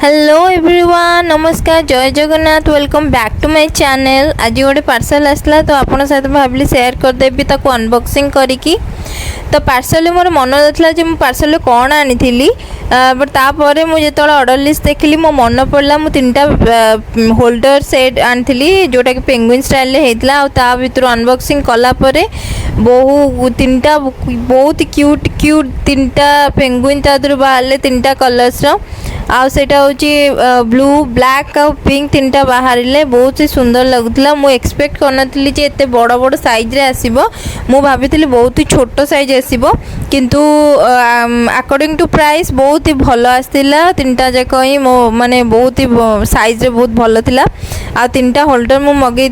Hello everyone, नमस्कार, जय Jagannath, welcome back to my channel. आज गोटे पार्सल आसला तो आपन सहित भाविली शेयर करदेवी ताको अनबॉक्सिंग करिकी। तो पार्सल मोर मन नथला जे मु पार्सल कौन आनी थी, बट तापर मुझे जो ऑर्डर लिस्ट देखली मो मन पड़ा मु 3टा होल्डर सेट आनी जोटा कि पेंगुइन स्टाइल होता। ता भीतर अनबॉक्सिंग कला परे तीनटा बहुत क्यूट क्यूट 3टा पेंगुइन तादर बाहर 3टा कलर्स आटा हूँ ब्लू ब्लैक आ पिंक 3टा बाहर बहुत ही सुंदर लगुला। मु एक्सपेक्ट करनी एत बड़ बड़ सैज आसो, मु भाभी बहुत ही छोट सैज आसो, किंतु अकॉर्डिंग टू प्राइस बहुत ही भल आसला। 3टा जाक ही मो माने बहुत ही सैज बहुत भल था। आ 3टा होल्डर मु मगई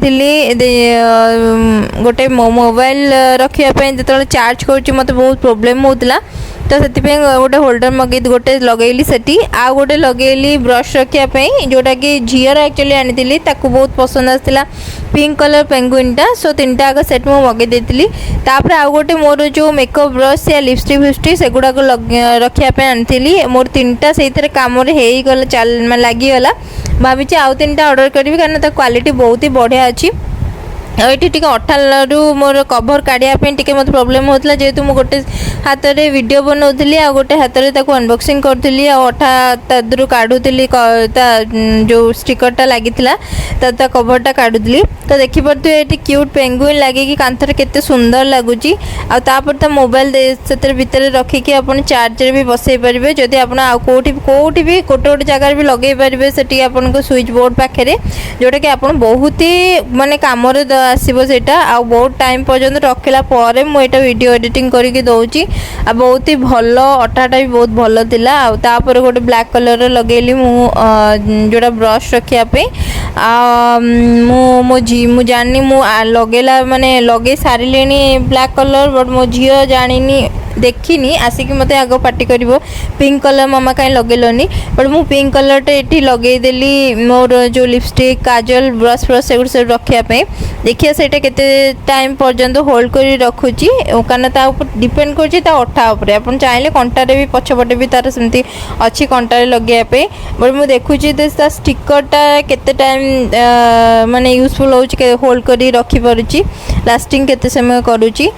गोटे मोबाइल रखापी जो चार्ज कर मत बहुत प्रोब्लेम होता, तो से गोटे होल्डर मगई गोटे लगेली सेठी आ गोटे लगेली ब्रश रखापी जोटा कि झीर एक्चुअली आनी बहुत पसंद आसला पिंक कलर पेंगुइनटा। सो 3टा आग सेट मुझे मगई देती। तापर आउ गोटे मोर जो मेकअप ब्रश या लिपस्टिक फिपस्टिक से गुड़ाक रखापी आनी मोर 3टा से कम होगला चल लगिगला। भावी आउ 3टा ऑर्डर करी कारण क्वालिटी बहुत ही बढ़िया अच्छी। ये टी अठारू मोर कभर काढ़ापी टी मत प्रोब्लेम होता, जेहेतु मुझे गोटे हाथ में वीडियो बनाऊली आ गोटे हाथ में अनबॉक्सिंग करी अठा तादर काढ़ुली जो स्टिकरटा लगी कभरटा काढ़ुली। तो देखिपे ये क्यूट पेंगुइन लगे कांथर केते सुंदर लगुच। आपर मोबाइल से भितर रखिकी आप चार्जर भी बसई पारे जदि आप कौटी भी गोटे गोटे जगार भी लगे पारे से आपको स्विच बोर्ड पाखे जोटा कि आप बहुत ही मानने कम आसो सेटा आ बहुत टाइम पर्यंत रखला पर मुझे वीडियो एडिटिंग करके दौची। आ बहुत ही भल अठाटा भी बहुत भल था। तापर गोटे ब्लैक कलर लगेली जोड़ा ब्रश रखापी मु जानी मु लगेला माने लगे सारे ब्लैक कलर, बट मो झी जानी देखनी आसिक मत आग पार्टी कर पिंक कलर मामा कहीं लगेलनी, बट मु पिंक कलर ये लगेदेली मोर जो लिपस्टिक काजल ब्रश फ्रश से सब रखापी। देखिए सेटा केते टाइम पर्यंत होल्ड कर रखुची कारण डिपेंड कर अठा उपर। आप चाहिए कंटारे भी पछपटे भी तार सेमती अच्छी कंटारे लगे, बट मुझे देखुची स्टिकरटा केते टाइम माने यूजफुल होल्ड कर रखिपरुची, लास्टिंग केते समय करुची।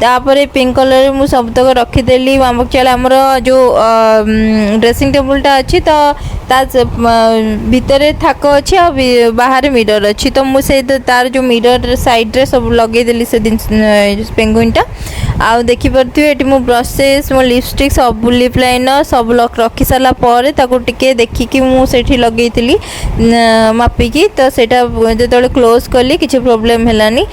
तापर पिंक कलर मु सबतक रखीदेली। चल आमर जो ड्रेसिंग टेबुलटा अच्छी तो भितर थाक अच्छी आ बाहर मिरर अच्छी, तो मुझे तार जो मिरर साइड रे सब लगेदेली से पेंगुइनटा। आ देखिपे ये मो ब्रशेस मो लिपस्टिक सब लिप लाइनर सब रखी सारा पर टिके देखिकी मुझे लगेली मापिकी। तो सेटा जो क्लोज कली किसी प्रोब्लेम हेलानी।